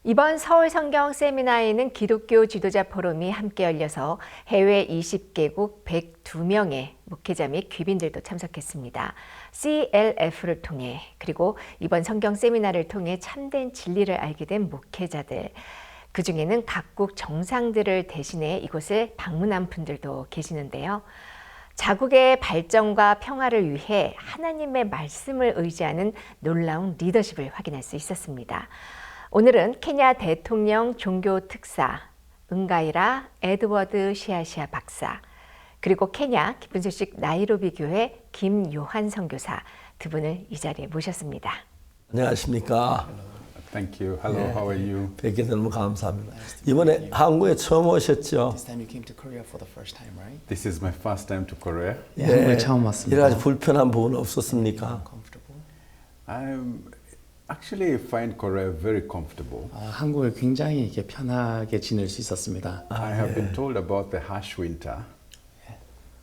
이번 서울 성경 세미나에는 기독교 지도자 포럼이 함께 열려서 해외 20개국 102명의 목회자 및 귀빈들도 참석했습니다. CLF를 통해 그리고 이번 성경 세미나를 통해 참된 진리를 알게 된 목회자들, 그중에는 각국 정상들을 대신해 이곳을 방문한 분들도 계시는데요. 자국의 발전과 평화를 위해 하나님의 말씀을 의지하는 놀라운 리더십을 확인할 수 있었습니다. 오늘은 케냐 대통령 종교 특사 은가이라 에드워드 시아시아 박사, 그리고 케냐 기쁜 소식 나이로비 교회 김요한 선교사 두 분을 이 자리에 모셨습니다. 안녕하십니까. Thank you. Hello, how are you? 뵙게 너무 감사합니다. 이번에 한국에 처음 오셨죠? This time you came to Korea for the first time, right? This is my first time to Korea. 한국에 처음 왔습니다. 여러 가지 불편한 부분 없었습니까? Comfortable? I actually find Korea very comfortable. 한국을 굉장히 이렇게 편하게 지낼 수 있었습니다. I have been told about the harsh winter.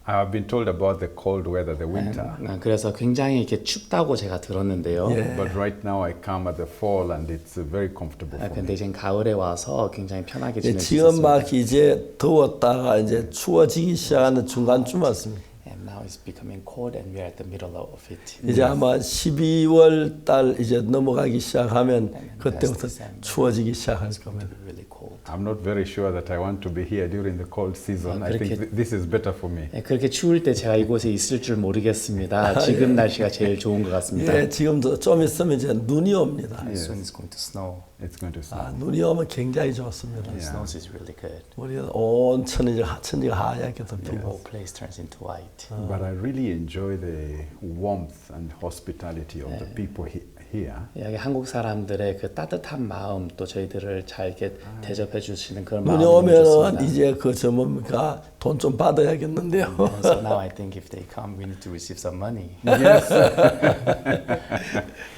I have been told about the cold weather, the winter. 그래서 굉장히 이렇게 춥다고 제가 들었는데요. But right now I come at the fall and it's very comfortable for 근데 me. 지금 가을에 와서 굉장히 편하게 지낼 수 지금 있었습니다. 막 이제 더웠다가 이제 추워지기 시작하는 중간쯤 왔습니다. And now it's becoming cold and we're at the middle of it. 이제 아마 12월 달 이제 넘어가기 시작하면 그때부터 추워지기 시작할 겁니다. Really cold. I'm not very sure that I want to be here during the cold season. I think this is better for me. 그렇게 추울 때 제가 이곳에 있을 줄 모르겠습니다. 지금 날씨가 제일 좋은 것 같습니다. 예, 지금도 좀 있으면 이제 눈이 옵니다. Soon it's going to snow. It's going to snow. 눈이 오면 굉장히 좋습니다. The snow is really good. 우리 온 천지가 하얗게 The 덮이고. whole place turns into white. But I really enjoy the warmth and hospitality of the people here. 여기 한국 사람들의 그 따뜻한 마음, 또 저희들을 잘 이렇게 대접해 주시는 그런 눈이 마음이 너무 오면은 좋습니다. 이제 그 뭡니까 돈 좀 받아야겠는데요. So now I think if they come, we need to receive some money. Yes.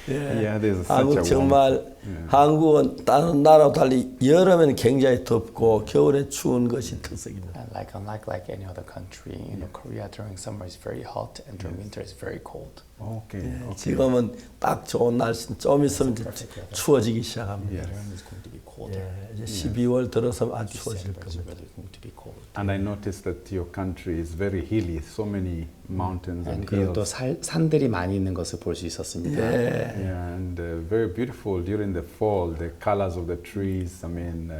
Yeah, there's such 한국 a 정말 한국은 다른 나라와 달리 여름에는 굉장히 덥고 겨울에 추운 것이 특색입니다. Unlike any other country, Korea during summer is very hot and during winter is very cold. Okay. 지금은 딱 좋은 날씨, 좀 있으면 이제 추워지기 시작합니다. Winter is going to be colder. 이제 12월 들어서 아주 추워질 December is 겁니다. really going to be cold. And I noticed that your country is very hilly, so many mountains and 그리고 또 hills. 산들이 많이 있는 것을 볼 수 있었습니다. Yeah, and very beautiful during the fall, the colors of the trees. I mean,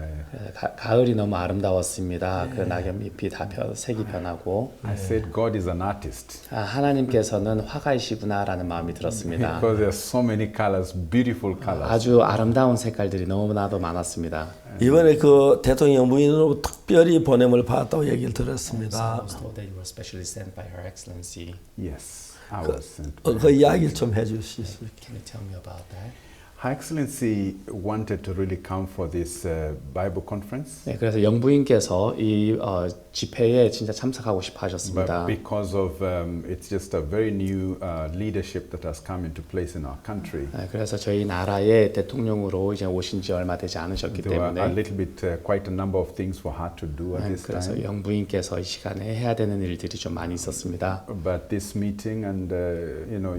가을이 너무 아름다웠습니다. 그 낙엽잎이 다 색이 변하고 I said God is an artist 하나님께서는 화가이시구나라는 마음이 들었습니다. because there are so many colors, beautiful colors. 아주 아름다운 색깔들이 너무나도 많았습니다. 이번에 그 대통령 부인으로 특별히 보냄을 받았다고 얘기를 들었습니다. I was told that you were specially sent by Her Excellency. Yes, I was sent. 그 이야기를 좀 해주시죠. Can you tell me about that? Her Excellency wanted to really come for this Bible conference, 네, 그래서 영부인께서 이 집회에 진짜 참석하고 싶어 but 하셨습니다. because of it's just a very new leadership that has come into place in our country. 네, 그래서 저희 나라의 대통령으로 이제 오신 지 얼마 되지 않으셨기 There were a 때문에 little bit, quite a number of things for her to do at this 그래서 time. 영부인께서 이 시간에 해야 되는 일들이 좀 많이 있었습니다. But this meeting and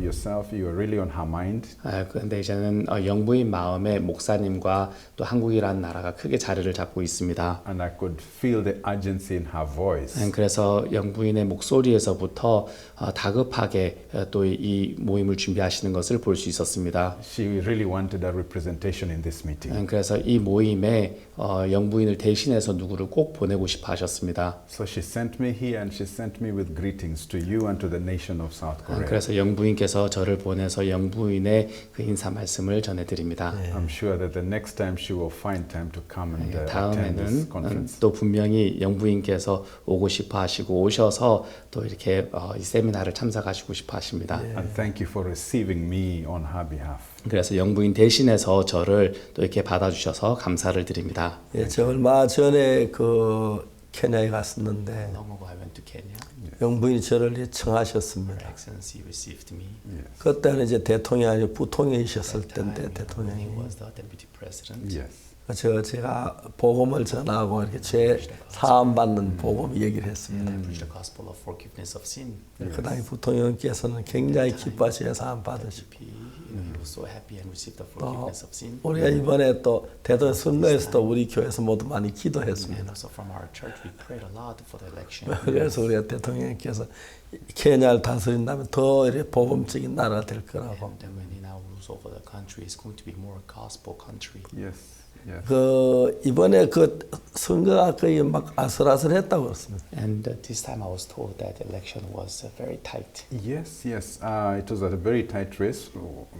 yourself, you are really on her mind. 그런데 이제는 영부인 마음에 목사님과 또 한국이라는 나라가 크게 자리를 잡고 있습니다. And I could feel the urgency in her voice. 그래서 영부인의 목소리에서부터 다급하게 또 이 모임을 준비하시는 것을 볼 수 있었습니다. She really wanted a representation in this meeting. 그래서 이 모임에 영부인을 대신해서 누구를 꼭 보내고 싶어 하셨습니다. So she sent me here and she sent me with greetings to you and to the nation of South Korea. 그래서 영부인께서 저를 보내서 영부인의 그 인사 말씀을 전해드립니다. I'm sure that the next time she will find time to come and attend this 다음에는 conference. 또 분명히 영부인께서 오고 싶어 하시고 오셔서 또 이렇게 이 세미나를 참석하시고 싶어 하십니다. And thank you for receiving me on her behalf. 그래서 영부인 대신해서 저를 또 이렇게 받아주셔서 감사를 드립니다. 예, 저 얼마 전에 그 케냐에 갔었는데 Long ago I went to Kenya. 영부인이 저를 청하셨습니다. Her Excellency received me. 그때는 이제 대통령이 부통령이셨을 때인데 대통령이 He was the deputy president. Yes. 제가 복음을 전하고 이렇게 죄 사함 받는 복음 얘기를 했습니다. I preached the gospel of forgiveness of sin. 그 당시 부통령께서는 굉장히 기뻐하셔 사함 받으시고 he was so happy and received the forgiveness of sin. 우리가 이번에 또 대통령 선거에서도 우리 교회에서 모두 많이 기도했습니다. And also from our church, we prayed a lot for the election. 그래서 우리가 대통령께서 케냐를 다스린다면 더 이렇게 복음적인 나라가 될 거라고. And then when he now rules over the country, it's going to be more a gospel country. Yes, yes. 그 이번에 그 선거가 거의 막 아슬아슬했다고 그랬습니다. And this time I was told that the election was very tight. Yes, yes. It was a very tight race.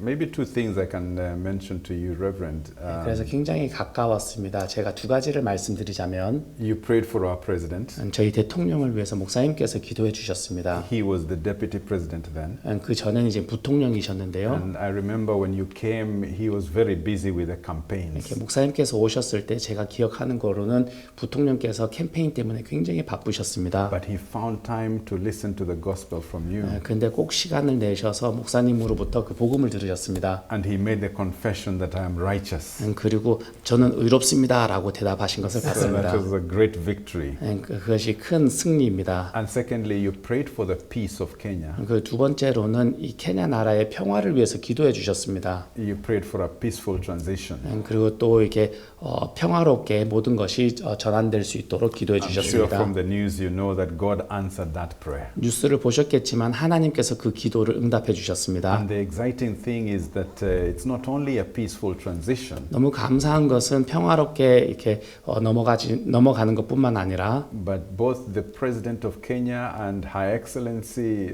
Maybe two things I can mention to you, Reverend. 그래서 굉장히 가까웠습니다. 제가 두 가지를 말씀드리자면 You prayed for our president. 저희 대통령을 위해서 목사님께서 기도해 주셨습니다. He was the deputy president then. 그 전에는 이제 부통령이셨는데요. And I remember when you came, he was very busy with the campaigns. 이렇게 목사님께서 오셨을 때 제가 기억하는 거로는 부통령께서 캠페인 때문에 굉장히 바쁘셨습니다. But he found time to listen to the gospel from you. 근데 꼭 시간을 내셔서 목사님으로부터 그 복음을 들으셨습니다. And he made the confession that I am righteous. 그리고 저는 의롭습니다라고 대답하신 것을 So 봤습니다. that was a great victory. 그것이 큰 승리입니다. And secondly, you prayed for the peace of Kenya. 그 두 번째로는 이 케냐 나라의 평화를 위해서 기도해 주셨습니다. You prayed for a peaceful transition. 그리고 또 이렇게 평화롭게 모든 것이 전환될 수 있도록 기도해 I'm sure 주셨습니다. from the news you know that God answered that prayer. 뉴스를 보셨겠지만 하나님께서 그 기도를 응답해 주셨습니다. And the exciting thing is that it's not only a peaceful transition, 너무 감사한 것은 평화롭게 이렇게 넘어가는 것뿐만 아니라 but both the president of Kenya and Her Excellency,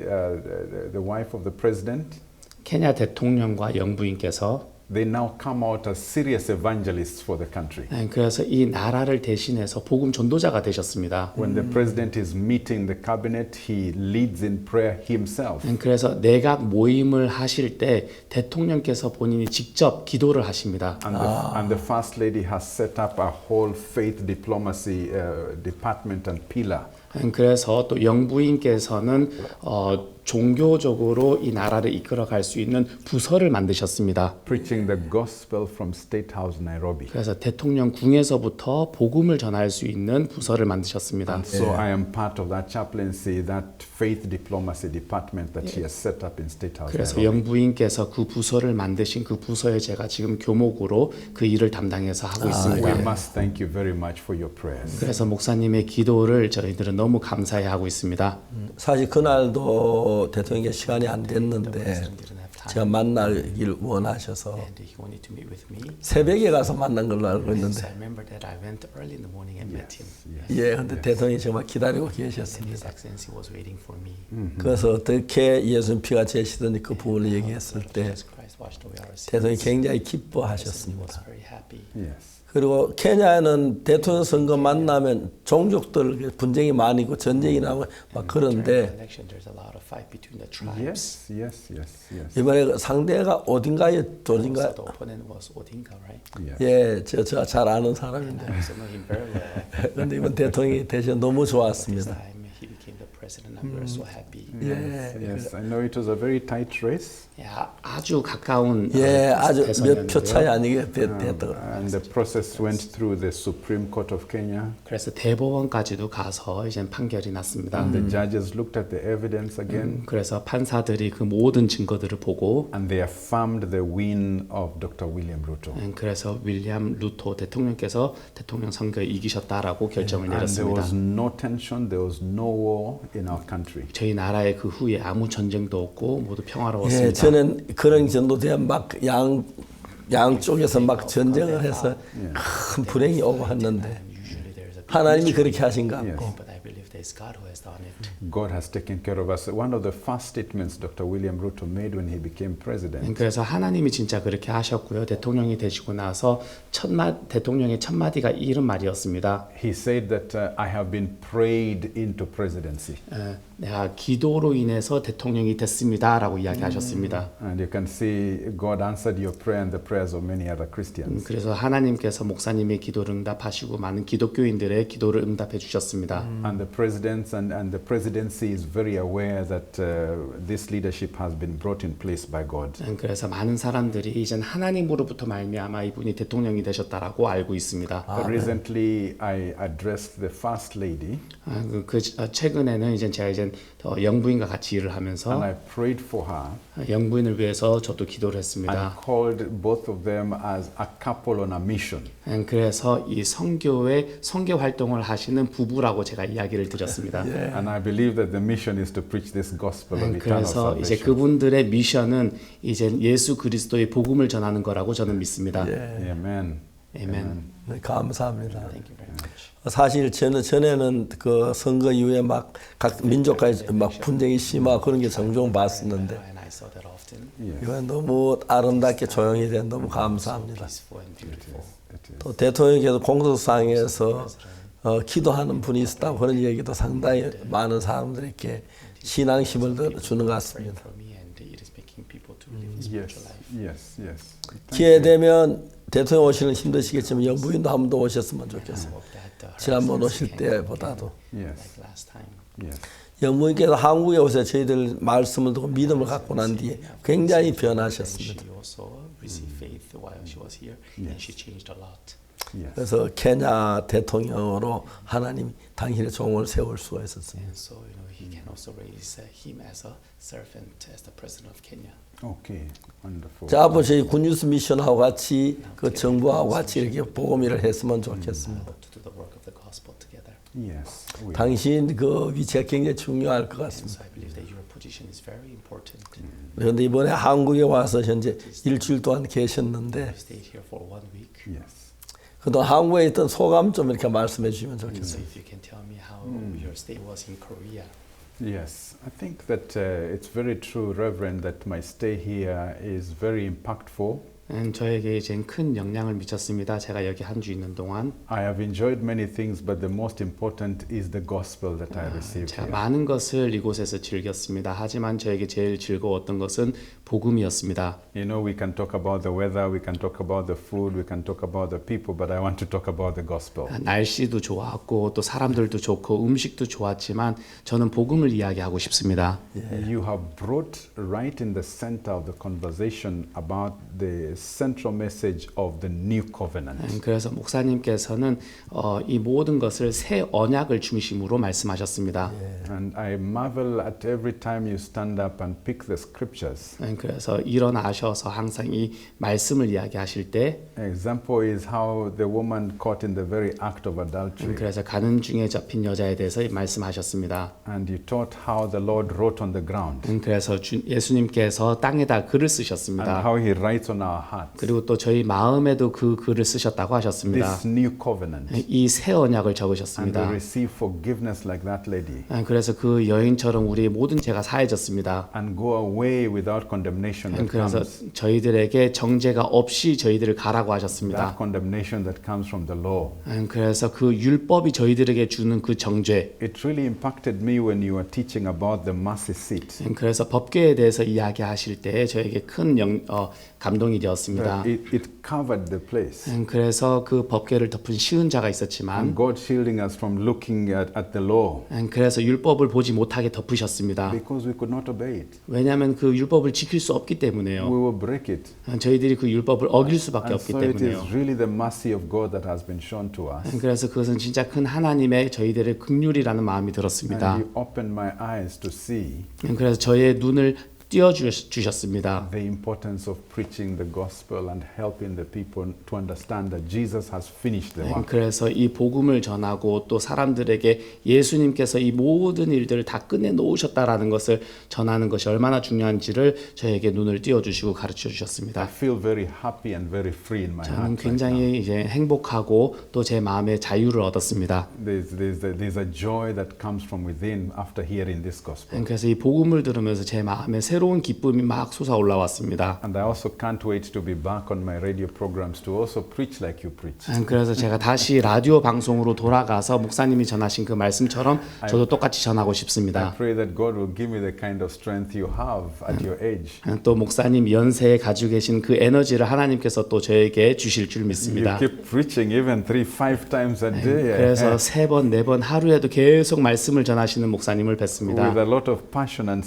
the wife of the president, 케냐 대통령과 영부인께서 they now come out as serious evangelists for the country. 그래서 이 나라를 대신해서 복음 전도자가 되셨습니다. When the president is meeting the cabinet, he leads in prayer himself. 그래서 내각 모임을 하실 때 대통령께서 본인이 직접 기도를 하십니다. And the First Lady has set up a whole faith diplomacy department and pillar. 그래서 또 영부인께서는 종교적으로 이 나라를 이끌어갈 수 있는 부서를 만드셨습니다. Preaching the gospel from State House, Nairobi. 그래서 대통령 궁에서부터 복음을 전할 수 있는 부서를 만드셨습니다. And so I am part of that chaplaincy, that faith diplomacy department that she has set up in State House. 그래서 Nairobi. 영부인께서 그 부서를 만드신 그 부서에 제가 지금 교목으로 그 일을 담당해서 하고 있습니다. We must thank you very much for your prayers. 그래서 목사님의 기도를 저희들은 너무 감사해 하고 있습니다. 사실 그날도 대통령께 시간이 안 됐는데 제가 만나길 원하셔서 And he wanted to meet with me. 새벽에 가서 만난 걸로 알고 So 있는데 I remember that I went early in the morning and met him. 예, 근데 대통령이 정말 기다리고 And His 계셨습니다. Excellency was waiting for me. 그래서 어떻게 예수님 피가 제시더니 그 부분을 얘기했을 때 Jesus Christ washed away our sins. 대통령이 굉장히 And he was 기뻐하셨습니다. very happy. Yes. 그리고 케냐에는 대통령 선거 만나면 종족들 분쟁이 많이 있고 전쟁이 나고 막 During the 그런데 election, there's a lot of fight between the tribes. Yes, yes, yes, yes. 이번에 상대가 어딘가의 Also, 조진가 the opponent was Odinga, right? Yes. 예, 제가 잘 아는 And 사람인데 I also know him very well. 근데 이번 대통령이 되셔 너무 This 좋았습니다. time he became the president and we were so happy. 예, Yes, I know it was a very tight race. 야, 아주 가까운 예, 아주 몇 표 대선이었는데요. 차이 아니게 됐더라고요. And the process went through the Supreme Court of Kenya. 그래서 대법원까지도 가서 이제 판결이 났습니다. And the judges looked at the evidence again. 그래서 판사들이 그 모든 증거들을 보고 And they affirmed the win of Dr. William Ruto. 그래서 윌리엄 루토 대통령께서 대통령 선거에 이기셨다라고 결정을 And there 내렸습니다. was no tension, there was no war in our country. 저희 나라의 그 후에 아무 전쟁도 없고 모두 예, 평화로웠습니다. 저는 그런 전도대 막 양쪽에서 막 전쟁을 해서 큰 불행이 오고 했는데 Usually there's a 하나님이 그렇게 하신 것 Yes. 같고 but I believe that it's God who has done it. God has taken care of us. One of the first statements Dr. William Ruto made when he became president, 그래서 하나님이 진짜 그렇게 하셨고요. 대통령이 되시고 나서 대통령의 첫 마디가 이런 말이었습니다. he said that I have been prayed into presidency. 내가 기도로 인해서 대통령이 됐습니다라고 이야기하셨습니다. And you can see God answered your prayer and the prayers of many other Christians. 그래서 하나님께서 목사님의 기도를 응답하시고 많은 기독교인들의 기도를 응답해 주셨습니다. And the presidents and the presidency is very aware that this leadership has been brought in place by God. 그래서 많은 사람들이 이제 하나님으로부터 말미암아 이분이 대통령이 되셨다라고 알고 있습니다. Recently, I addressed the First Lady, 최근에는 이제 제가 이제 영부인과 같이 일을 하면서 and I prayed for her. 영부인을 위해서 저도 기도를 I 했습니다. called both of them as a couple on a mission. 그래서 이 선교회 선교 활동을 하시는 부부라고 제가 이야기를 드렸습니다. And I believe that the mission is to preach this gospel of eternal 그래서 이제 salvation. 그분들의 미션은 이제 예수 그리스도의 복음을 전하는 거라고 저는 믿습니다. Amen. 아멘. 네, 감사합니다. Thank you very much. 사실 전에는 그 선거 이후에 막 각 민족까지 막 분쟁이 심하고 그런 게 종종 봤었는데 And I saw that often. 이건 너무 아름답게 조용히 된 너무 감사합니다. Peaceful and beautiful. 또 대통령께서 공소상에서 기도하는 분이 있었다고 그런 얘기도 상당히 많은 사람들에게 신앙 힘을 주는 것 같습니다. For me, and it is making people to live a Yes, spiritual life. yes. 기회 되면 대통령 오시는 힘드시겠지만 영부인도 한 번 더 오셨으면 좋겠어요. Hope that the 지난번 harassments 오실 can 때보다도. Yes, like last time. yes. 영부인께서 한국에 오셔서 저희들 말씀을 듣고 믿음을 갖고 난 뒤에 굉장히 변하셨습니다. She also received faith while she was here, and she changed a lot. Yes. 그래서 케냐 대통령으로 하나님 당신의 종을 세울 수가 있었습니다. And so he can also raise him as a servant, as the president of Kenya. Okay, wonderful. 자, 앞으로 저희 굿뉴스 미션하고 같이 그 정부하고 같이 이렇게 복음일을 했으면 좋겠습니다. To do the work of the gospel together. Yes, we 당신 그 위치가 굉장히 중요할 것 And 같습니다. so I believe that your position is very important. 그런데 이번에 한국에 와서 현재 일주일 동안 계셨는데 You stayed here for 1 week. yes. 그동안 한국에 있던 소감 좀 이렇게 말씀해 주시면 So 좋겠어요. if you can tell me how your stay was in Korea. Yes, I think that it's very true, Reverend, that my stay here is very impactful. 저에게 이제 큰 영향을 미쳤습니다. 제가 여기 한 주 있는 동안 I have enjoyed many things, but the most important is the gospel that I received 제가 here. 많은 것을 이곳에서 즐겼습니다. 하지만 저에게 제일 즐거웠던 것은 복음이었습니다. You know, we can talk about the weather, we can talk about the food, we can talk about the people, but I want to talk about the gospel. 날씨도 좋았고 또 사람들도 좋고 음식도 좋았지만 저는 복음을 이야기하고 싶습니다. You have brought right in the center of the conversation about the central message of the new covenant. 그래서 목사님께서는 이 모든 것을 새 언약을 중심으로 말씀하셨습니다. And I marvel at every time you stand up and pick the scriptures. 그래서 일어나셔서 항상 이 말씀을 이야기하실 때 Example is how the woman caught in the very act of adultery. 그래서 가늠 중에 잡힌 여자에 대해서 말씀하셨습니다. And you taught how the Lord wrote on the ground. 그래서 예수님께서 땅에다 글을 And 쓰셨습니다. how he writes on our hearts. 그리고 또 저희 마음에도 그 글을 쓰셨다고 하셨습니다. This new covenant. 이 새 언약을 And we 적으셨습니다. receive forgiveness like that lady. 그래서 그 여인처럼 우리의 모든 죄가 사해졌습니다. And go away without condemnation that 그래서 comes. 저희들에게 정죄가 없이 저희들을 가라고 하셨습니다. That condemnation that comes from the law. 그래서 그 율법이 저희들에게 주는 그 정죄. It really impacted me when you were teaching about the mercy seat. 그래서 법궤에 대해서 이야기하실 때 저에게 큰 감동이 되었습니다. It covered the place. 그래서 그 법궤를 덮은 시은자가 있었지만 And God shielding us from looking at the law 그래서 율법을 보지 못하게 덮으셨습니다. because we could not obey it. 왜냐하면 그 율법을 지킬 수 없기 때문에요. We will break it. 저희들이 그 율법을 어길 수밖에 And 없기 so it 때문에요. is really the mercy of God that has been shown to us. 그래서 그것은 진짜 큰 하나님의 저희들의 긍휼이라는 마음이 들었습니다. And you opened my eyes to see 그래서 저의 눈을 띄워주셨습니다. the importance of preaching the gospel and helping the people to understand that Jesus has finished the work. 그래서 이 복음을 전하고 또 사람들에게 예수님께서 이 모든 일들을 다 끝내 놓으셨다라는 것을 전하는 것이 얼마나 중요한지를 저에게 눈을 띄워주시고 가르쳐 I 주셨습니다. feel very happy and very free in my 저는 heart. 굉장히 이제 행복하고 또 제 마음에 자유를 얻었습니다. There's a joy that comes from within after hearing this gospel. 그래서 이 복음을 들으면서 제 마음에 새로운 기쁨이 막 솟아 올라왔습니다. And I also can't wait to be back on my radio programs to also preach like you preach. 그래서 제가 다시 라디오 방송으로 돌아가서 목사님이 전하신 그 말씀처럼 저도 똑같이 전하고 I 싶습니다. pray that God will give me the kind of strength you have at your age. 또 목사님 연세에 가지고 계신 그 에너지를 하나님께서 또 저에게 주실 줄 You 믿습니다. keep preaching even 3-5 times a day 그래서 3번, 4번 하루에도 계속 말씀을 전하시는 목사님을 with 뵙습니다. a lot of passion and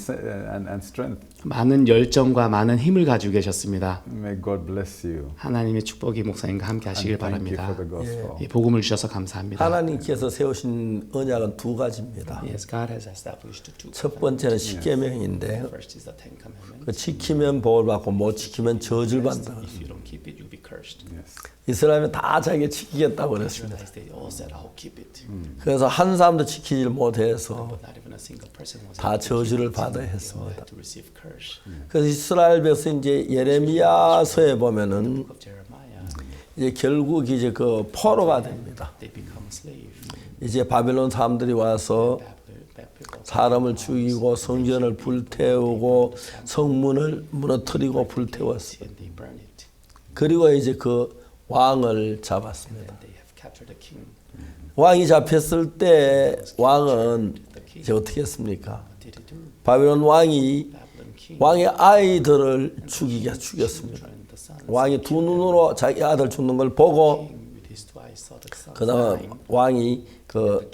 strength. 많은 열정과 많은 힘을 가지고 계셨습니다. May God bless you. 하나님의 축복이 목사님과 함께 하시길 And thank you 바랍니다. for the gospel. 이 복음을 주셔서 감사합니다. 하나님께서 세우신 언약은 두 가지입니다. Yes, God has established two. 첫 번째는 십계명인데 First is the Ten Commandments. 그 지키면 복을 받고 못 지키면 저주를 받는다. If you don't keep it, you'll be cursed. Yes. 이스라엘은 다 자기가 지키겠다고 그랬습니다. Israelites, they all said, "I'll keep it," 그래서 한 사람도 지키질 못해서 but not even a single person was 다 able to keep 저주를 it. 받아야 They all 했습니다. had to receive curse. 그래서 이스라엘 백성 이제 예레미야서에 보면은 Book of Jeremiah, 이제 결국 이제 그 포로가 됩니다. they become slave. 이제 바벨론 사람들이 와서 Babylon. 사람을 죽이고 성전을 불태우고 성문을 무너뜨리고 불태웠어요. And they burn it. 그리고 이제 그 왕을 잡았습니다. And they have captured the king. 왕이 잡혔을 때 왕은 이제 어떻게 했습니까? What did he do? 바벨론 왕이 Babylon king 왕의 아이들을 죽였습니다. and the son. 왕이 두 눈으로 자기 아들 죽는 걸 보고 King with his two eyes saw the son 그다음 dying. 왕이 그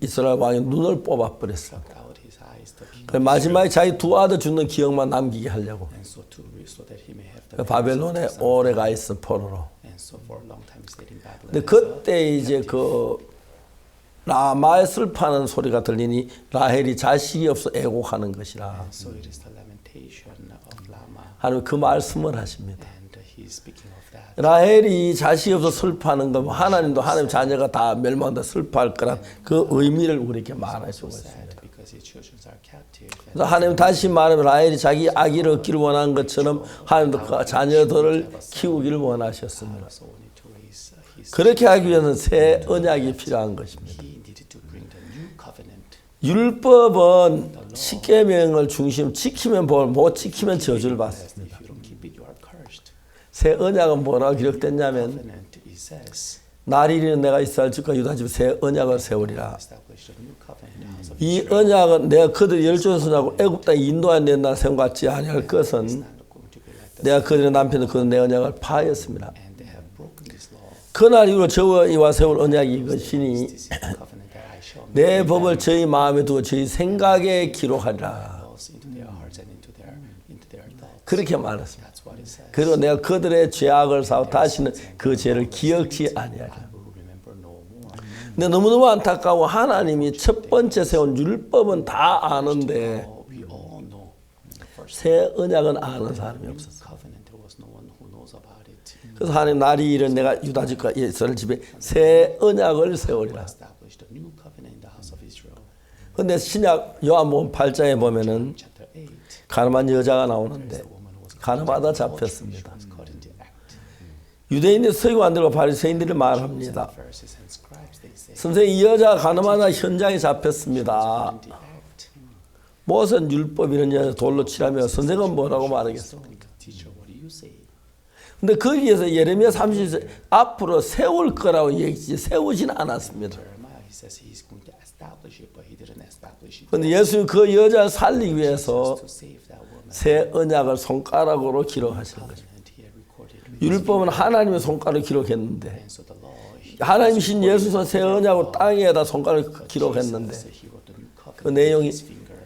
이스라엘 왕의 눈을 뽑아 버렸어요. Plucked out his eyes. The king. 그래서 마지막에 자기 두 아들 죽는 기억만 남기게 하려고 And so that he may have the 그 바벨론에 오래 가 있은 포로로. And so for a long time he stayed in Babylon. 근데 그때 이제 그 라마의 슬퍼하는 소리가 들리니 라헬이 자식이 없어 애곡하는 것이라. So it is the lamentation of Lama, 하나님 그 말씀을 하십니다. and he's speaking of that. 라헬이 자식이 없어 슬퍼하는 건 하나님도 하나님 자녀가 다 멸망한다 슬퍼할 거란 그 의미를 우리에게 말해주고 있습니다. Sad because his children are captive. And 그래서 하나님 다시 말하면 라헬이 자기 아기를 얻기를 원한 것처럼 하나님도 그 자녀들을 키우기를 원하셨습니다. also wanted to raise his. 그렇게 하기 위해서는 새 언약이 필요한 것입니다. He needed to bring the new covenant. 율법은 십계명을 중심 지키면 복, 못 지키면 저주를 받습니다. If you don't keep it, you are cursed. 새 언약은 뭐라고 기록됐냐면 Covenant, it says, 날 이르는 내가 이스라엘 집과 유다 집에 새 언약을 세우리라. establish a new covenant in the house of 이 Israel. 언약은 내가 그들 열조에서나고 애굽 땅에 인도하여 낸다 세운 것 같지 아니할 것은 It's not going to be like that. 내가 그들의 남편은 그는 내 언약을 파하였습니다. And they have broken this law. 그날 이후로 저와 이와 세울 언약이 이것이니 This is the covenant that I shall 내 make with 법을 them. 저희 마음에 두고 저희 생각에 기록하리라. Laws into their hearts and into their thoughts. 그렇게 말했습니다. That's what it says. 그리고 내가 그들의 죄악을 사고 다시는 그 죄를 기억지 아니하리라. I will remember no more. 근데 너무너무 안타까워 하나님이 첫 번째 세운 율법은 다 아는데 We all know the first 새 언약은 아는 사람이 없었어. covenant. There was no one who knows about it. 그래서 하나님 날이 이른 내가 유다 집과 이스라엘 집에 새 언약을 세우리라. Established a new covenant in the house of Israel. 근데 신약 요한복음 8장에 보면은 Chapter 8. 가늠한 여자가 나오는데 The woman who was 가늠하다 she 잡혔습니다. was caught in the act. 유대인들 서기관들과 바리새인들이 말합니다. Pharisees and scribes, they say, 선생님 이 여자가 가늠하다 현장에 잡혔습니다. in the act. 모세는 율법 이런 여자 돌로 치라며 선생은 뭐라고 말하겠습니까? Teacher, what do you say? 근데 거기에서 예레미야 30절 앞으로 세울 거라고 얘기지 세우진 않았습니다. Jeremiah, he says he's going to establish it, but he didn't establish it. 근데 예수님 그 여자를 살리기 위해서 To save that woman. 새 언약을 손가락으로 기록하신 거죠. And he had recorded with 율법은 하나님의 손가락으로 기록했는데 and so the law. 하나님이신 예수선 새 언약으로 땅에다 손가락을 기록했는데 He wrote the new covenant 그 내용이 with his finger.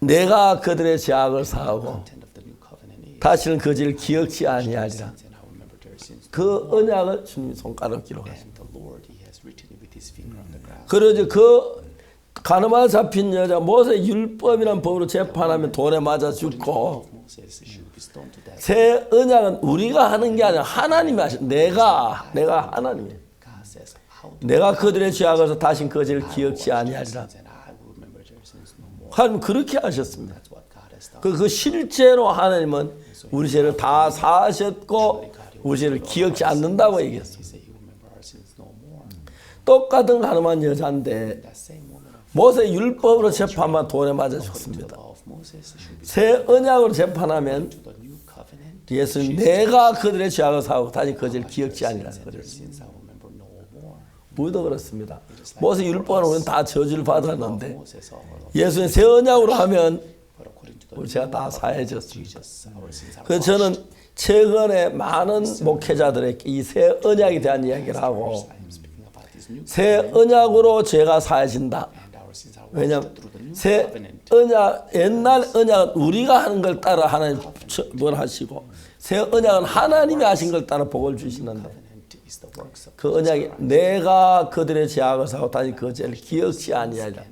내가 그들의 죄악을 사하고 Content of the new covenant is 다시는 그 죄를 기억지 아니하리라. sins, and I will remember their sins. 그 언약을 주님 손가락으로 기록하셨습니다. And the Lord, he has written it with his finger on the ground. 그러지 그 가늠하다 잡힌 여자 모세 율법이란 법으로 재판하면 돌에 맞아 죽고 Moses should be stoned to death. 새 언약은 우리가 하는 게 아니라 하나님이 하신 내가 하나님이에요. God says, how do 내가 그들의 죄악을 다신 그 죄를 기억지 아니하리라. and I will remember their sins no more. 하나님 그렇게 하셨습니다. That's what God has done. 그 실제로 하나님은 우리 죄를 다 사하셨고 우리 죄를 기억지 않는다고 얘기했어요. He said he will remember our sins no more. 똑같은 가늠한 여자인데 That same woman of 모세 율법으로 재판만 돌에 맞아 the 죽습니다. law of Moses should be 새 언약으로 재판하면 to the new covenant. 예수님 내가 그들의 죄악을 사하고 다시 그 죄를 기억지 아니라 Their 그랬습니다. sins I will remember no more. 우리도 그렇습니다. 모세 율법은 우리는 다 저주를 받았는데 Moses all of 예수님 새 언약으로 하면 but according to the 우리 죄가 다 사해졌습니다. Jesus, our sins are 그래서 저는 최근에 많은 목회자들에게 이 새 언약에 대한 이야기를 하고 I am speaking about this new 새 언약으로 죄가 사해진다. and our sins are washed 왜냐하면 through the new 새 covenant. 언약, 옛날 언약은 우리가 하는 걸 따라 하나님 뭘 하시고 새 언약은 하나님이 하신 걸 따라 복을 주시는데 Covenant is the works of 그 언약이 내가 그들의 죄악을 사고 다시 그 죄를 기억지 아니하리라.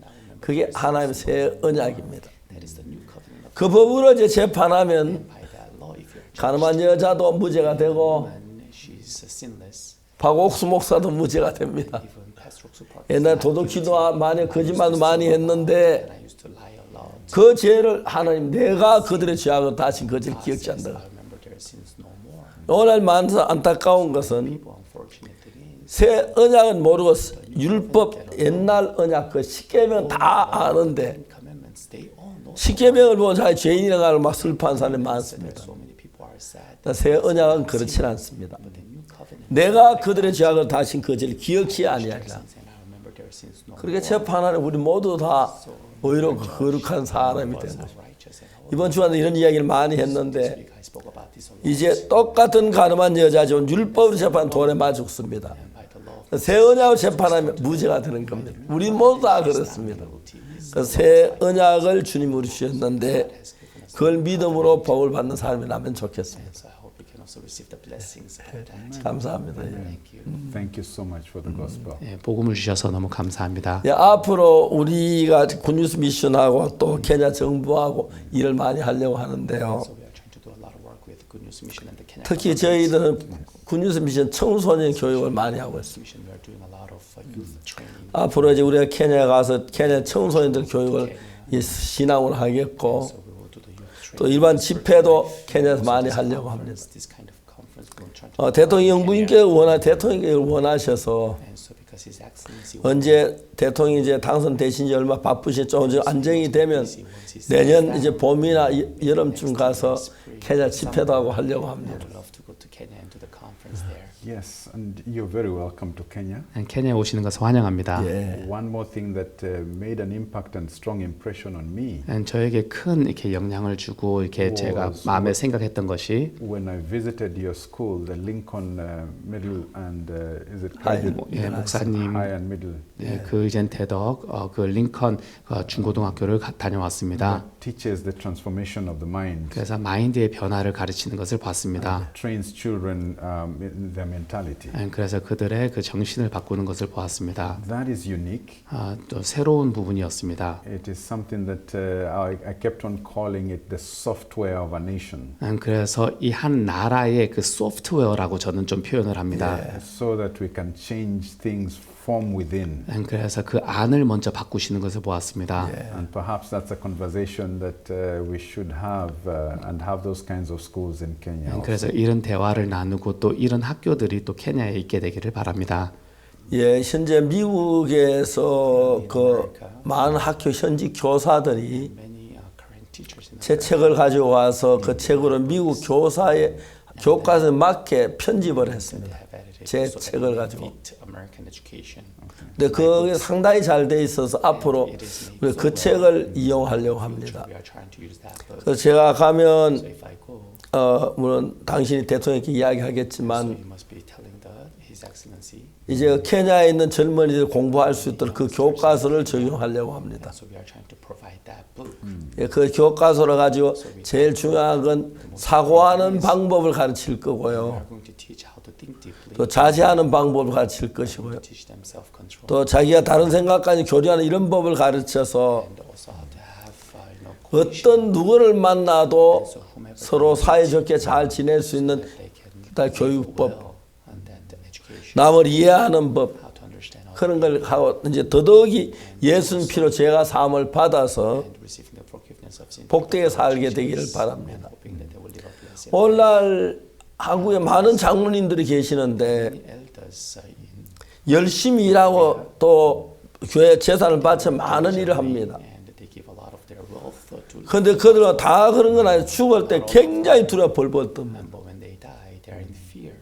그게 하나님의 새 언약입니다. that is the new covenant of 그 법으로 이제 재판하면 by that law. If you're 가늠한 여자도 무죄가 되고 and she's sinless, 박옥수 목사도 무죄가 됩니다. even Pastor Oxupar, 옛날 도덕기도 많이 거짓말도 많이 했는데 I used to lie aloud. 그 죄를 하나님 내가 그들의 죄악을 다시 그 죄를 기억지 I 않는다. remember their sins no more. 오늘 많은 안타까운 것은 People, unfortunately, 새 언약은 모르고 율법 옛날 언약 그 십계명 다 아는데 commandments they all know. 십계명을 보고 자기 죄인이라고 막 슬퍼하는 사람이 많습니다. So many people are sad. 새 언약은 그렇지 않습니다. But the new covenant, 내가 그들의 죄악을 다시 그 죄를 기억지 아니하리라. and I remember their sins no more. 그렇게 재판하는 우리 모두 다 의롭고 거룩한 사람이 되는 거죠. Righteous and holy. 이번 주간에 이런 이야기를 많이 했는데 I spoke about this a lot. 이제 똑같은 가늠한 여자지만 율법으로 재판 돌에 맞아 죽습니다. By the law, 새 언약을 재판하면 무죄가 되는 겁니다. 우리 모두 다 그렇습니다. 새 언약을 주님 우리 주셨는데 그걸 믿음으로 복을 받는 사람이라면 좋겠습니다. so I hope we can also receive the blessings of that. 감사합니다. 예. Thank you. Thank you so much for the gospel. 예, 복음을 주셔서 너무 감사합니다. 예, 앞으로 우리가 굿뉴스 미션하고 또 케냐 정부하고 일을 많이 하려고 하는데요. So we are trying to do a lot of work with Good News Mission and the Kenya 특히 저희들은 굿뉴스 미션 청소년 교육을 많이 하고 있습니다. Mission. We are doing a lot of youth training. 앞으로 이제 우리가 케냐에 가서 케냐 청소년들 교육을 이 신앙으로 하겠고 So we will do the youth training. 또 일반 집회도 케냐에서 많이 하려고 합니다. This kind of conference we will try to 대통령께서 대통령께서 원하셔서 and so because His Excellency 언제 대통령이 이제 당선되신 지 얼마 바쁘신 좀 이제 안정이 되면 내년 이제 봄이나 여름쯤 가서 케냐 집회도 하고 하려고 합니다. would love to go to Kenya and do the conference there. Yes, and you're very welcome to Kenya. 케냐에 오시는 것을 환영합니다. 예. One more thing that made an impact and strong impression on me 저에게 큰 이렇게 영향을 주고 이렇게 제가 마음에 생각했던 것이 when I visited your school, the Lincoln Middle and is it High. called 예, 목사님 High and Middle 네, 그 이젠 대덕 그 링컨 중고등학교를 다녀왔습니다. teaches the transformation of the mind, 그래서 마인드의 변화를 가르치는 것을 봤습니다. trains children in their mentality. 그래서 그들의 그 정신을 바꾸는 것을 보았습니다. That is unique. 또 새로운 부분이었습니다. It is something that I kept on calling it the software of a nation, 그래서 이 한 나라의 그 소프트웨어라고 저는 좀 표현을 합니다. so that we can change things from within. 그래서 그 안을 먼저 바꾸시는 것을 보았습니다. And perhaps that's a conversation that we should have and have those kinds of schools in Kenya. also. 그래서 이런 대화를 나누고 또 이런 학교들이 또 케냐에 있게 되기를 바랍니다. 예, 현재 미국에서 그 많은 학교 현직 교사들이 Many current teachers in 제 책을 가지고 와서 그 책으로 미국 교사의 교과서에 맞게 편집을 했습니다. 제 책을 가지고. American education. 근데 그게 상당히 잘 돼 있어서 앞으로 우리 그 책을 이용하려고 합니다. We are trying to use that book. 그래서 제가 가면 So if I go, 물론 당신이 대통령께 이야기하겠지만 you must be telling His Excellency. 이제 케냐에 있는 젊은이들 공부할 수 있도록 그 교과서를 적용하려고 합니다. So we are trying to provide that book. 예, 그 교과서를 가지고 제일 중요한 건 사고하는 방법을 가르칠 We 거고요. are going to teach how to think deeply. 또 자제하는 방법을 가르칠 것이고요. Teach them self-control. 또 자기가 다른 생각까지 교류하는 이런 법을 가르쳐서 And also how to have, 어떤 누구를 만나도 서로 사이좋게 잘 지낼 수 있는 they can 일단 교육법, and then the education, 남을 이해하는 법 how to understand all 그런 걸 하고 이제 더더욱이 예수님 피로 죄가 사함을 받아서 and receiving the forgiveness of sin. 복되게 살게 되기를 바랍니다. Hoping that they will live a blessed 오늘날 한국에 많은 장로님들이 계시는데 elders in 열심히 일하고 또 교회 재산을 바쳐 많은 일을 합니다. and they give a lot of their wealth to. 그런데 그들은 다 그런 건 아니에요. 죽을 때 굉장히 두려워 벌벌 뜹니다. But when they die, they are in fear.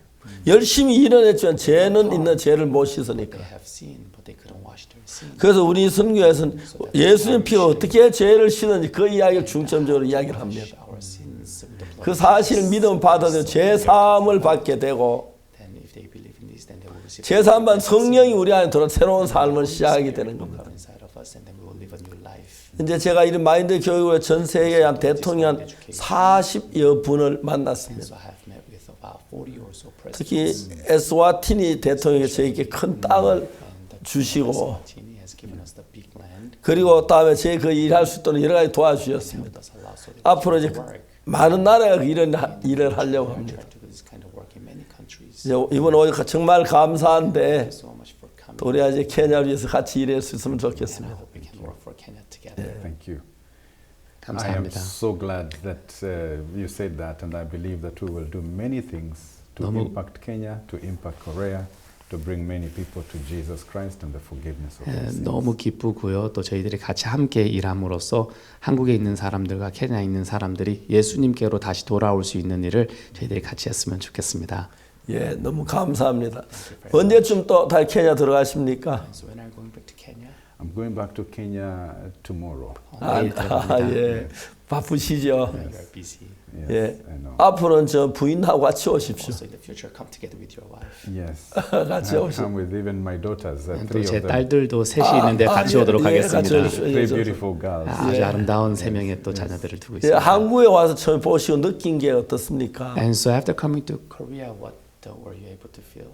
열심히 일은 했지만 죄는 있는 죄를 못 씻으니까. They have sinned, but they couldn't wash their sin. 그래서 우리 선교에서는 예수님 피가 어떻게 죄를 씻는지 그 이야기를 중점적으로 이야기를 합니다. Our sins with the blood. 그 사실을 믿음 받아들여 죄 사함을 받게 되고 Then if they believe in this, then they will receive 죄 사함 받은 성령이 우리 안에 들어 새로운 삶을 시작하게 되는 겁니다. inside of us, and then we will 이제 제가 이런 마인드 교육으로 전 세계 한 대통령 한 40여 분을 만났습니다. So I have met with about 40 or so 특히 presidents. 에스와티니 대통령이 저에게 큰 땅을 주시고 Eswatini has given us the big land. 그리고 다음에 제 그 일할 수 있도록 여러 가지 도와주셨습니다. Us allow so that 앞으로 이제 work. 많은 나라가 이런 일을 하려고 합니다. Try to do this kind of work in many countries. 이제 이번 오늘 정말 감사한데 So much for coming. 또 우리 이제 케냐를 위해서 같이 일할 수 있으면 And I 좋겠습니다. hope we can work for Kenya together. Thank you. I am 감사합니다. so glad that you said that, and I believe that we will do many things to 너무- impact Kenya, to impact Korea, to bring many people to Jesus Christ and the forgiveness of their sins. 너무 기쁘고요. 또 저희들이 같이 함께 일함으로써 한국에 있는 사람들과 케냐에 있는 사람들이 예수님께로 다시 돌아올 수 있는 일을 저희들이 같이 했으면 좋겠습니다. 예, 너무 감사합니다. 언제쯤 또 다시 케냐 들어가십니까? So when are you going back to Kenya? I'm going back to Kenya tomorrow. 내일 들어갑니다. 예, 바쁘시죠? We are busy. Yes, 예, I know. 앞으로는 저 부인하고 같이 오십시오. Also in the future, come together with your wife. Yes, 같이 I'll 오십시오. come with even my daughters, three 또 제 of them, 딸들도 셋이 있는데 같이 예, 오도록 예, 같이 하겠습니다. 오십시오. 예, three 저- beautiful girls. 아주 아름다운 세 명의 또 자녀들을 두고 예, 있습니다. 한국에 와서 처음 보시고 느낀 게 어떻습니까? And so after coming to Korea, what were you able to feel?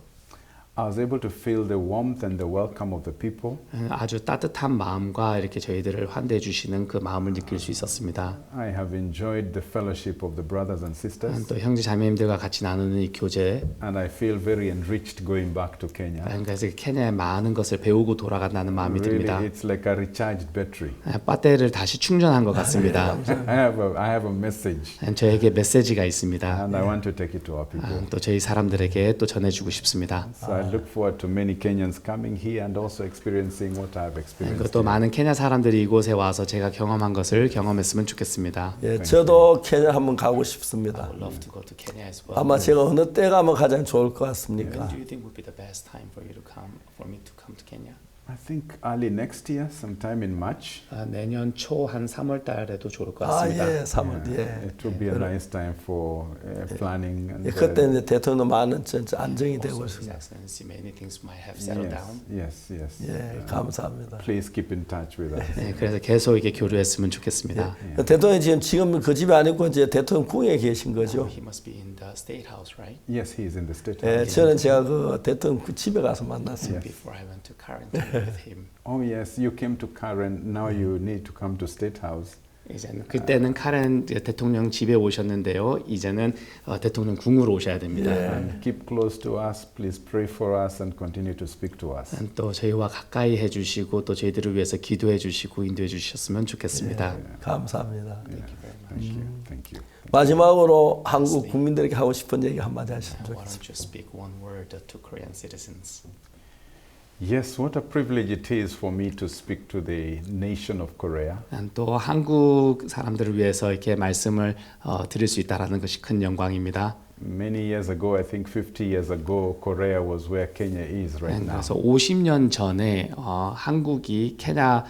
I was able to feel the warmth and the welcome of the people. 아주 따뜻한 마음과 이렇게 저희들을 환대해 주시는 그 마음을 느낄 수 있었습니다. I have enjoyed the fellowship of the brothers and sisters, 또 형제 자매님들과 같이 나누는 이 교제, and I feel very enriched going back to Kenya. 그래서 케냐의 많은 것을 배우고 돌아간다는 마음이 듭니다. Really, it's like a recharged battery. 배터리를 다시 충전한 것 같습니다. I have a message, 저에게 메시지가 있습니다. and I want to take it to our people. 또 저희 사람들에게 또 전해주고 싶습니다. So I look forward to many Kenyans coming here and also experiencing what I've experienced. 또 많은 케냐 사람들이 이곳에 와서 제가 경험한 것을 경험했으면 좋겠습니다. 예, 저도 케냐 한번 가고 싶습니다. I would love to go to Kenya as well. 아마 제가 어느 때 가면 가장 좋을 것 같습니까? When do you think would be the best time for you to come, for me to come to Kenya? I think early next year, sometime in March, 내년 초 한 3월 달에도 좋을 것 아, 같습니다. 예, 3월, 예. it will be a nice time for planning. And, 예, 그때 이제 대통령도 많은 진짜 안정이 되고 Also, His 있습니다. Excellency, many things might have settled down. yes. 예, 감사합니다. Please keep in touch with us. 네, 그래서 계속 이렇게 교류했으면 좋겠습니다. 대통령이 지금 그 집에 아니고 이제 대통령궁에 계신 거죠. He must be in the State House, right? Yes, he is in the state. 예, House. 저는 제가 그 대통령 그 집에 가서 만났습니다. Before I went to Karen to meet with him. Oh yes, you came to Karen. Now you need to come to State House. 이제는 그때는 카렌 대통령 집에 오셨는데요. 이제는 대통령 궁으로 오셔야 됩니다. And keep close to us. Please pray for us and continue to speak to us. 또 저희와 가까이 해주시고 또 저희들을 위해서 기도해 주시고 인도해 주셨으면 좋겠습니다. 감사합니다. Thank you. Thank you. 마지막으로 한국 국민들에게 하고 싶은 얘기 한마디 하시면 Why 좋겠습니다. don't you speak one word to Korean citizens? Yes, what a privilege it is for me to speak to the nation of Korea. 또 한국 사람들을 위해서 이렇게 말씀을 드릴 수 있다라는 것이 큰 영광입니다. Many years ago, I think 50 years ago, Korea was where Kenya is right now. 그래서 50년 전에 한국이 케냐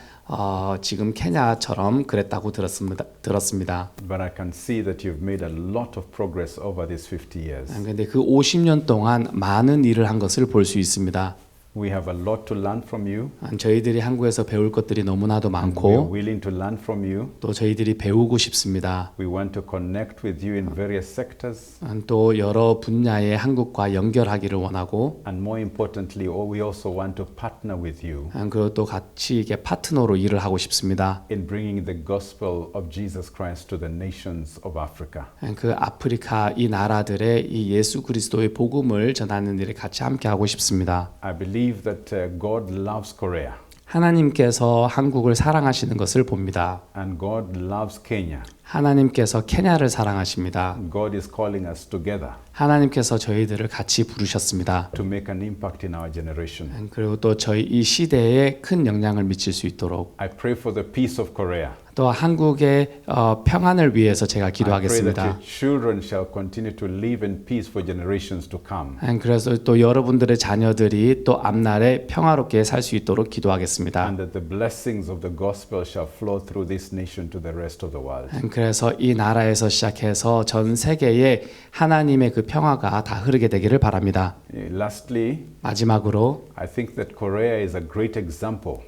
지금 케냐처럼 그랬다고 들었습니다. But I can see that you've made a lot of progress over these 50 years. 그런데 그 50년 동안 많은 일을 한 것을 볼 수 있습니다. We have a lot to learn from you. 저희들이 한국에서 배울 것들이 너무나도 We are 많고 willing to learn from you. 또 저희들이 배우고 싶습니다. We want to connect with you in various sectors. 또 여러 분야의 한국과 연결하기를 원하고 And more importantly, we also want to partner with you 그리고 또 같이 이게 파트너로 일을 하고 싶습니다. in bringing the gospel of Jesus Christ to the nations of Africa. 그 아프리카 이 나라들의 이 예수 그리스도의 복음을 전하는 일에 같이 함께 하고 싶습니다. I believe that God loves Korea 하나님께서 한국을 사랑하시는 것을 봅니다. and God loves Kenya. 하나님께서 케냐를 사랑하십니다. God is calling us together 하나님께서 저희들을 같이 부르셨습니다. to make an impact in our generation. 그리고 또 저희 이 시대에 큰 영향을 미칠 수 있도록 I pray for the peace of Korea. 또 한국의 평안을 위해서 제가 I pray that 기도하겠습니다. your children shall continue to live in peace for generations to come. 그래서 또 여러분들의 자녀들이 또 앞날에 평화롭게 살 수 있도록 기도하겠습니다. And that the blessings of the gospel shall flow through this nation to the rest of the world. 그래서 이 나라에서 시작해서 전 세계에 하나님의 그 평화가 다 흐르게 되기를 바랍니다. Lastly, 마지막으로 I think that Korea is a great example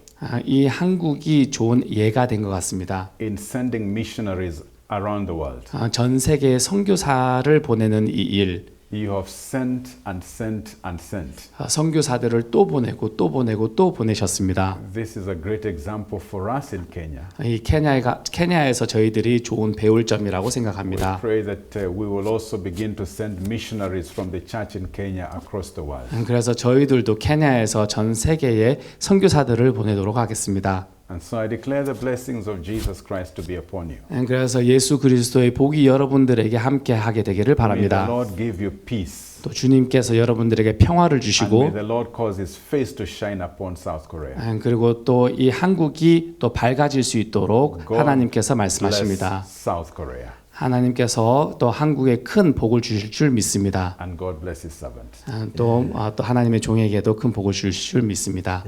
이 한국이 좋은 예가 된 것 같습니다. in sending missionaries around the world. 전 세계에 선교사를 보내는 이 일, You have sent and sent and sent. 선교사들을 또 보내고 또 보내고 또 보내셨습니다. This is a great example for us in Kenya. 이 케냐에서 저희들이 좋은 배울 점이라고 We 생각합니다. pray that we will also begin to send missionaries from the church in Kenya across the world. 그래서 저희들도 케냐에서 전 세계에 선교사들을 보내도록 하겠습니다. And so I declare the blessings of Jesus Christ to be upon you. 그래서 예수 그리스도의 복이 여러분들에게 함께 하게 되기를 May the 바랍니다. Lord give you peace. 또 주님께서 여러분들에게 평화를 And may 주시고 the Lord cause his face to shine upon South Korea. 그리고 또 이 한국이 또 밝아질 수 있도록 God 하나님께서 bless 말씀하십니다. South Korea. 하나님께서 또 한국에 큰 복을 주실 줄 믿습니다. And God bless his servant. 또 하나님의 종에게도 큰 복을 주실 줄 믿습니다.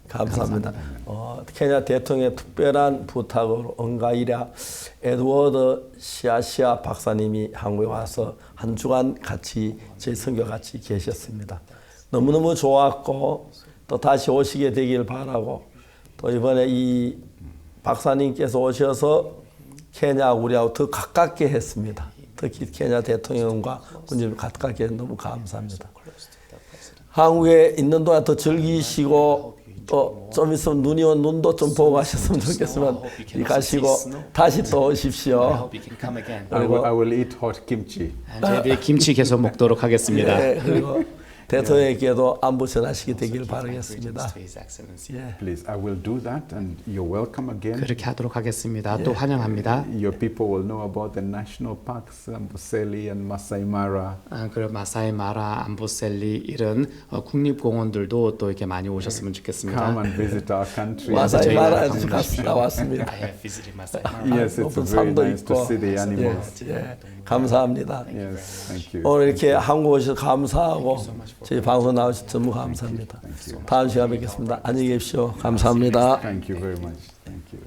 감사합니다. 케냐 대통령의 특별한 부탁으로 응가이랴 에드워드 시아시아 박사님이 한국에 와서 한 주간 같이 저희 선교 같이 계셨습니다. 너무너무 좋았고 또 다시 오시게 되길 바라고 또 이번에 이 박사님께서 오셔서 케냐 우리하고 더 가깝게 했습니다. 특히 케냐 대통령과 군주님 가깝게 해서 너무 감사합니다. 한국에 있는 동안 더 즐기시고 또 좀 있으면 눈이 온 눈도 좀 보고 가셨으면 좋겠으면 가시고 다시 또 오십시오. I will eat hot kimchi. 저희들이 김치 계속 먹도록 하겠습니다. 네, 그리고 대통령께도 안부 전하시게 되길 바라겠습니다. Please, I will do that and you're welcome again. 그렇게 하도록 하겠습니다. 또 환영합니다. Your people will know about the national parks, Amboseli and Masai Mara. 그리고 마사이 마라, 암보셀리 이런 국립공원들도 또 이렇게 많이 오셨으면 좋겠습니다. Come and visit our country. 마사이 마라에서 저희가 갔다 왔습니다. Yes, it's 높은 very 산도 nice to 있고 see the animals. 예, 감사합니다. Yes, thank you. 오늘 이렇게 한국 오셔서 감사하고 저희 방송 나오셔서 너무 감사합니다. 다음 시간에 뵙겠습니다. 안녕히 계십시오. 감사합니다. Thank you very much. Thank you.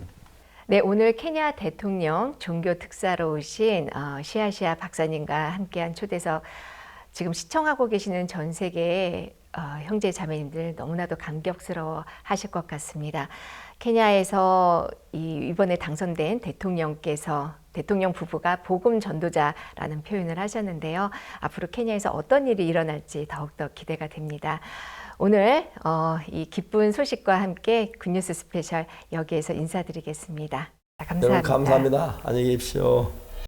네, 오늘 케냐 대통령 종교 특사로 오신 시아시아 박사님과 함께한 초대석 지금 시청하고 계시는 전 세계의 형제 자매님들 너무나도 감격스러워 하실 것 같습니다. 케냐에서 이번에 당선된 대통령 부부가 복음 전도자라는 표현을 하셨는데요. 앞으로 케냐에서 어떤 일이 일어날지 더욱더 기대가 됩니다. 오늘 이 기쁜 소식과 함께 굿뉴스 스페셜 여기에서 인사드리겠습니다. 감사합니다. 여러분 감사합니다. 안녕히 계십시오.